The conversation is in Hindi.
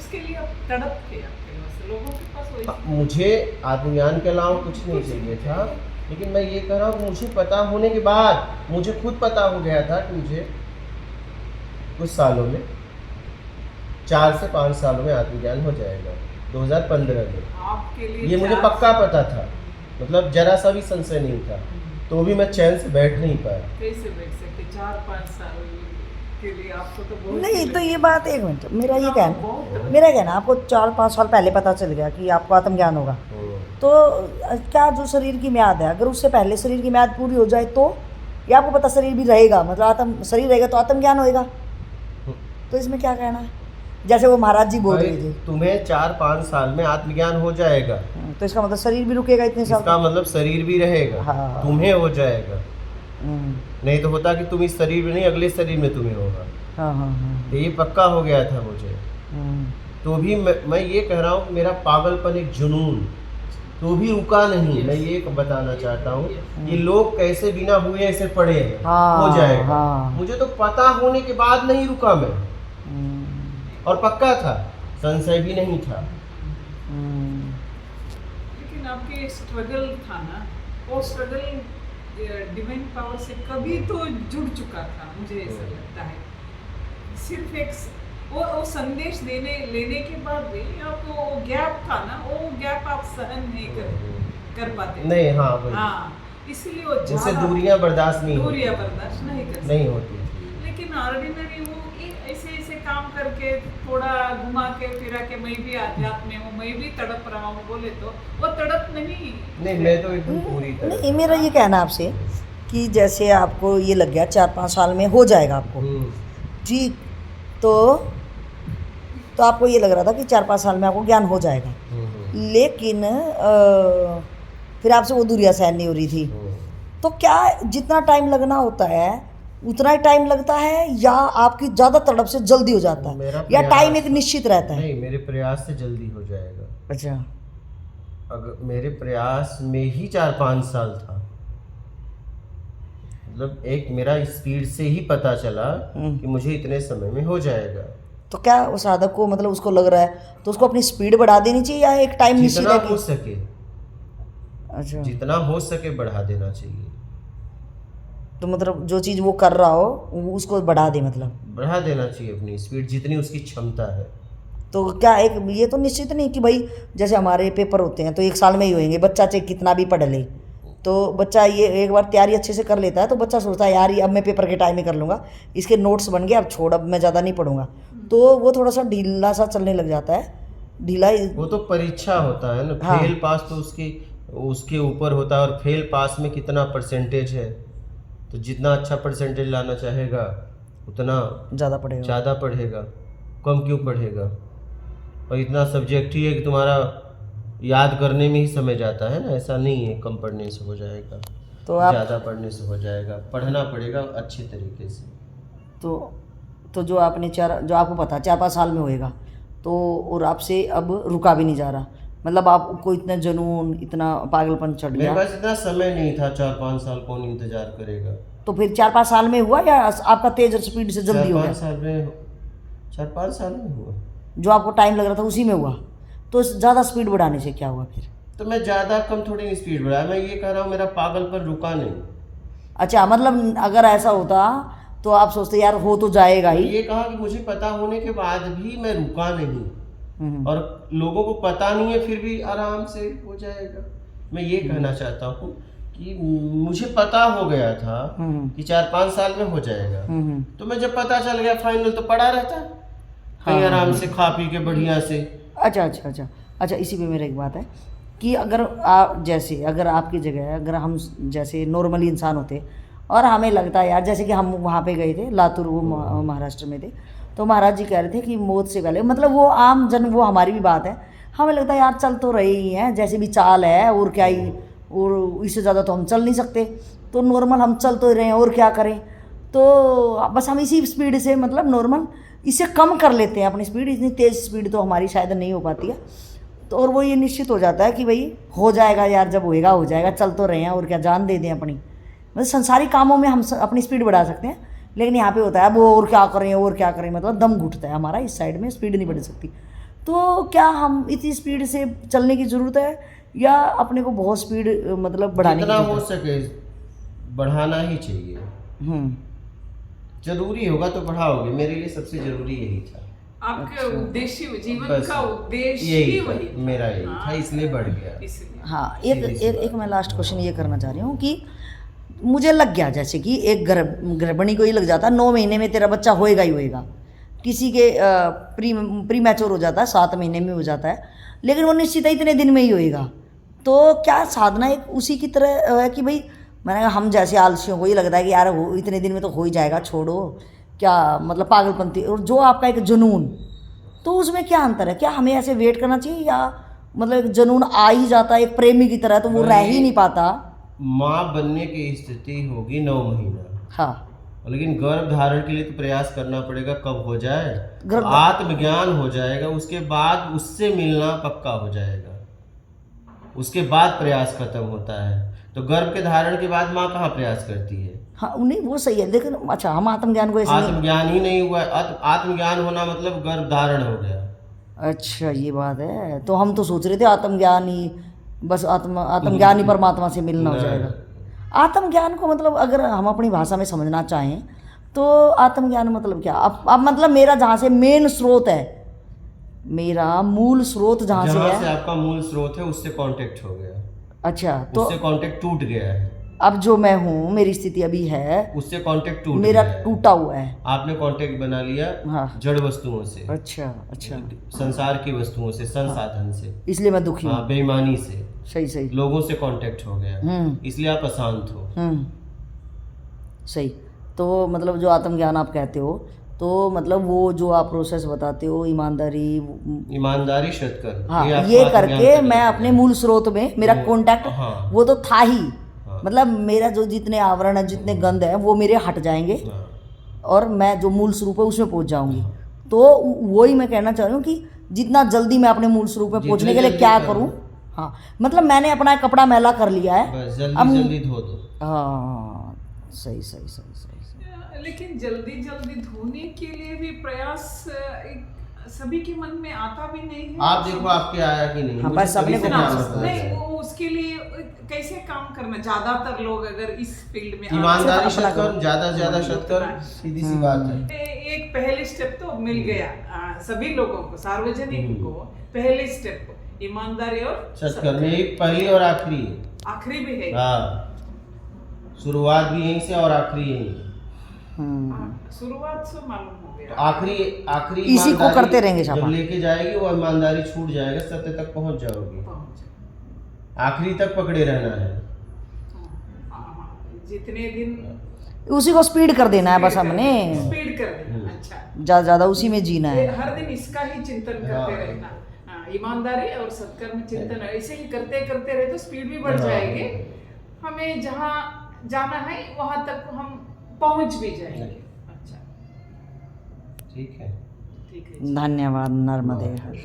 उसके लिए अब तड़प थे आपके पास, लोगों के पास वही। मुझे आत्मज्ञान के अलावा कुछ नहीं चाहिए था, लेकिन मैं ये कह रहा हूँ मुझे पता होने के बाद मुझे खुद पता हो गया था कि मुझे कुछ सालों में 4 से 5 सालों में आत्मज्ञान हो जाएगा, 2015 में। आपके लिए ये मुझे पक्का पता था, मतलब जरा सा भी संशय नहीं था, तो भी मैं चैन से बैठ नहीं पाया। कैसे बैठ सकते 4-5 साल के लिए? आपको तो बहुत नहीं तो ये बात, एक मिनट, मेरा ये बहुत कहना, मेरा कहना आपको 4-5 साल पहले पता चल गया कि आपको आत्मज्ञान होगा, तो क्या जो शरीर की म्याद है, अगर उससे पहले शरीर की म्याद पूरी हो जाए तो, या आपको पता शरीर भी रहेगा, मतलब आत्म शरीर रहेगा तो आत्मज्ञान होएगा, तो इसमें क्या कहना है? जैसे वो महाराज जी बोल रहे थे तुम्हें 4-5 साल में आत्मज्ञान हो जाएगा, तो इसका मतलब शरीर भी रुकेगा इतने साल, इसका मतलब शरीर भी रहेगा। हाँ। तुम्हें हो जाएगा, हम्म, नहीं तो होता कि तुम इस शरीर में नहीं अगले शरीर में तुम्हें होगा। हाँ हाँ हाँ, तो ये पक्का हो गया था मुझे। हम्म, तो भी मैं ये कह रहा हूँ कि मेरा पागलपन, एक जुनून, तो भी रुका नहीं। मैं ये बताना चाहता हूँ कि लोग कैसे बिना हुए ऐसे पड़े हैं, हाँ, हो जाएगा। हाँ। मुझे तो पता होने के बाद नहीं रुका मैं, और पक्का था, संशय भी नहीं था। हम्म, लेकिन आपके स्ट्रगल था ना, वो स्ट्रगल डिवाइन पावर से कभी तो जुड़ चुका था, मुझे ऐसा लगता है। सिर्फ एक वो संदेश देने लेने के बाद भी आपको वो गैप था ना, वो गैप आप सहन नहीं कर पाते थे। नहीं, हाँ वही। हाँ, इसलिए वो उससे ज़्यादा दूरियां बर्दाश्त नहीं होती। दूरियां बर्दाश्त नहीं कर नहीं सकते। होती। लेकिन ऑर्डिनरी वो ऐसे ऐसे काम करके थोड़ा घुमा के फिरा के मैं भी आध्यात्म में हूँ, मैं भी तड़प रहा हूँ बोले तो वो तड़प नहीं। नहीं, मैं तो एकदम पूरी तरह। नहीं, मेरा ये कहना आपसे कि जैसे आपको ये लग गया 4-5 साल में हो जाएगा आपको, जी, तो आपको ये लग रहा था कि 4-5 साल में आपको ज्ञान हो जाएगा, लेकिन फिर आपसे वो दूरियां सहन नहीं हो रही थी, तो क्या जितना टाइम लगना होता है उतना ही टाइम लगता है, या आपकी ज़्यादा तड़प से जल्दी हो जाता मेरा है, या प्रयास- टाइम एक निश्चित रहता है? नहीं, मेरे प्रयास से जल्दी हो जाएगा। अच्छा, अगर मेरे प्रयास में ही 4-5 साल था, मतलब एक मेरा स्पीड से ही पता चला कि मुझे इतने समय में हो जाएगा। तो क्या उस साधक को, मतलब उसको लग रहा है तो उसको अपनी स्पीड बढ़ा देनी चाहिए, या एक टाइम निश्चित जितना है हो कि? सके, अच्छा, जितना हो सके बढ़ा देना चाहिए। तो मतलब जो चीज़ वो कर रहा हो वो उसको बढ़ा दे, मतलब बढ़ा देना चाहिए अपनी स्पीड, जितनी उसकी क्षमता है। तो क्या एक ये तो निश्चित नहीं कि भाई जैसे हमारे पेपर होते हैं तो 1 साल में ही होंगे, बच्चा चाहे कितना भी पढ़ ले, तो बच्चा ये एक बार तैयारी अच्छे से कर लेता है तो बच्चा सोचता है यार ये अब मैं पेपर के टाइम ही कर लूँगा, इसके नोट्स बन गए, अब छोड़, अब मैं ज़्यादा नहीं पढ़ूंगा, तो वो थोड़ा सा ढीला सा चलने लग जाता है, ढीला। वो तो परीक्षा होता है ना, हाँ। फेल पास तो उसके ऊपर होता है, और फेल पास में कितना परसेंटेज है, तो जितना अच्छा परसेंटेज लाना चाहेगा उतना ज़्यादा पढ़ेगा। ज़्यादा पढ़ेगा, कम क्यों पढ़ेगा? और इतना सब्जेक्ट ही है कि तुम्हारा याद करने में ही समय जाता है ना, ऐसा नहीं है कम पढ़ने से हो जाएगा, तो आप ज़्यादा पढ़ने से हो जाएगा, पढ़ना पड़ेगा अच्छे तरीके से। तो जो आपने जो आपको पता 4-5 साल में होएगा, तो और आपसे अब रुका भी नहीं जा रहा, मतलब आपको इतना जुनून, इतना पागलपन चढ़ मेरे गया, पास इतना समय नहीं था, 4-5 साल कौन इंतजार करेगा? तो फिर 4-5 साल में हुआ या आपका तेज और स्पीड से जल्दी हो गया? 4-5 साल में हुआ। जो आपको टाइम लग रहा था उसी में हुआ, तो ज़्यादा स्पीड बढ़ाने से क्या हुआ फिर? तो मैं ज़्यादा कम थोड़ी स्पीड बढ़ाया, मैं ये कह रहा हूँ मेरा पागलपन रुका नहीं। अच्छा, मतलब अगर ऐसा होता तो आप सोचते यार हो तो जाएगा ही। ये कहा कि मुझे पता होने के बाद भी मैं रुका नहीं, और लोगों को पता नहीं है फिर भी आराम से हो जाएगा। मैं ये कहना चाहता हूँ कि मुझे पता हो गया था कि 4-5 साल में हो जाएगा, तो मैं जब पता चल गया फाइनल, तो पड़ा रहता कहीं आराम से खा पी के बढ़िया से। अच्छा अच्छा अच्छा अच्छा, इसी पे मेरा एक बात है कि अगर आप जैसे, अगर आपकी जगह, अगर हम जैसे नॉर्मली इंसान होते और हमें लगता है यार, जैसे कि हम वहाँ पे गए थे लातूर, वो महाराष्ट्र में थे, तो महाराज जी कह रहे थे कि मौत से पहले, मतलब वो आम जन, वो हमारी भी बात है, हमें लगता है यार चल तो रहे ही हैं, जैसे भी चाल है और क्या ही, और इससे ज़्यादा तो हम चल नहीं सकते, तो नॉर्मल हम चल तो रहे हैं और क्या करें, तो बस हम इसी स्पीड से, मतलब नॉर्मल इससे कम कर लेते हैं अपनी स्पीड, इतनी तेज़ स्पीड तो हमारी शायद नहीं हो पाती है, तो और वो ये निश्चित हो जाता है कि भाई हो जाएगा यार, जब होएगा हो जाएगा, चल तो रहे हैं और क्या, जान दे दें अपनी, मतलब संसारी कामों में हम अपनी स्पीड बढ़ा सकते हैं, लेकिन यहाँ पे होता है अब और क्या करें और क्या करें, मतलब दम घुटता है हमारा, इस साइड में स्पीड नहीं बढ़ सकती। तो क्या हम इतनी स्पीड से चलने की ज़रूरत है या अपने को बहुत स्पीड मतलब बढ़ाने की जितना हो ज़रूरत सके बढ़ाना ही चाहिए। है? जरूरी होगा तो बढ़ाओगे, मेरे लिए सबसे जरूरी यही था। आपका अच्छा। उद्देश्य, जीवन बस का उद्देश्य यही ही था, वही था। मेरा यही था, इसलिए बढ़ गया। इसलिए हाँ, एक सीधी सी एक, बात। एक मैं लास्ट क्वेश्चन ये करना चाह रही हूँ कि मुझे लग गया जैसे कि एक गर्भिणी को ही लग जाता 9 महीने में तेरा बच्चा होएगा ही होएगा, किसी के प्री मैच्योर हो जाता है 7 महीने में हो जाता है, लेकिन वो निश्चित है इतने दिन में ही होएगा। तो क्या साधना एक उसी की तरह है कि भाई मैंने कहा हम जैसे आलसियों को ये लगता है कि यार वो इतने दिन में तो हो ही जाएगा, छोड़ो क्या मतलब पागलपंती, और जो आपका एक जुनून, तो उसमें क्या अंतर है? क्या हमें ऐसे वेट करना चाहिए या मतलब एक जुनून आ ही जाता है एक प्रेमी की तरह, तो वो रह ही नहीं पाता? माँ बनने की स्थिति होगी 9 महीना, हाँ, लेकिन गर्भ धारण के लिए तो प्रयास करना पड़ेगा। कब हो जाए? गर्भ- आत्मज्ञान हो जाएगा, उसके बाद उससे मिलना पक्का हो जाएगा, उसके बाद प्रयास खत्म होता है। तो गर्भ के धारण के बाद माँ कहाँ प्रयास करती है? हाँ नहीं वो सही है, लेकिन अच्छा हम आत्मज्ञान को ऐसे नहीं। आत्मज्ञान ही नहीं हुआ। आत्मज्ञान होना मतलब गर्भ धारण हो गया। अच्छा ये बात है, तो हम तो सोच रहे थे आत्मज्ञान ही बस आत्मज्ञान ही परमात्मा से मिलना हो नहीं। जाएगा। आत्मज्ञान को मतलब अगर हम अपनी भाषा में समझना चाहें तो आत्मज्ञान मतलब क्या? अब मतलब मेरा जहाँ से मेन स्रोत है, मेरा मूल स्रोत जहाँ से जहाँ से है, आपका मूल स्रोत है उससे कांटेक्ट हो गया, अच्छा तो उससे कांटेक्ट टूट गया है, अब जो मैं हूँ मेरी स्थिति अभी है, उससे कांटेक्ट टूट मेरा गया है। टूटा हुआ है। आपने कांटेक्ट बना लिया हाँ, जड़ वस्तुओं से, अच्छा अच्छा, संसार की वस्तुओं से, संसाधन से, इसलिए मैं दुखी हूँ। हाँ, बेईमानी से, सही सही। लोगों से कांटेक्ट हो गया, इसलिए आप अशांत हो। सही। तो मतलब जो आत्मज्ञान आप कहते हो, तो मतलब वो जो आप प्रोसेस बताते हो ईमानदारी, ईमानदारी शतकर, हाँ आपको ये आत्मज्ञान करके करना मैं है। अपने मूल स्रोत में मेरा कांटेक्ट हाँ। वो तो था ही, हाँ। मतलब मेरा जो जितने आवरण है जितने गंध है वो मेरे हट जाएंगे हाँ। और मैं जो मूल स्वरूप है उसमें पहुंच जाऊंगी। तो वही मैं कहना चाह रही हूँ कि जितना जल्दी मैं अपने मूल स्वरूप में पहुंचने के लिए जल्दी क्या करो। करूँ। हाँ मतलब मैंने अपना कपड़ा मैला कर लिया है, बस अब जल्दी धो दो। हाँ सही सही सही सही सही। लेकिन जल्दी जल्दी धोने के लिए भी प्रयास सभी के मन में आता भी नहीं है। आप देखो आपके आया कि नहीं? हाँ, मुझे बस अपने कभी से को ध्यान पता रखना नहीं, है। वो उसके लिए कैसे काम करना, ज्यादातर लोग अगर इस फील्ड में ईमानदारी अपना शतकर, करो। ज्यादा से ज्यादा शतकर, सीधी सी बात है। एक पहले स्टेप तो मिल गया सभी लोगों को, सार्वजनिक को पहले स्टेप ईमानदारी और शतकर में एक पहली और आखिरी है। आखिरी भी है। हाँ, शुरुआत भी यहीं से और आखिरी यहीं है। शुरुआत से मालूम हो तो गया। आखिरी इसी को ईमानदारी करते रहेंगे जब छापा। लेके जाएगी वो ईमानदारी छूट जाएगा, सत्य तक पहुंच जाओगे। पहुंच। आखिरी तक पकड़े रहना है। जितने दिन उसी को स्पीड कर देना है बस हमने, स्पीड कर देना। अच्छा, ज़्यादा ज़्यादा उसी में जीना है। हर दिन इसका ही चिंतन करते रहना। ईमानदारी और सत्कर्म चिंतन ऐसे ही करते करते रहे तो स्पीड भी बढ़ जाएगी, हमें जहाँ जाना है वहां तक हम पहुंच भी जाएंगे। अच्छा ठीक है। ठीक है। धन्यवाद। नर्मदे हर।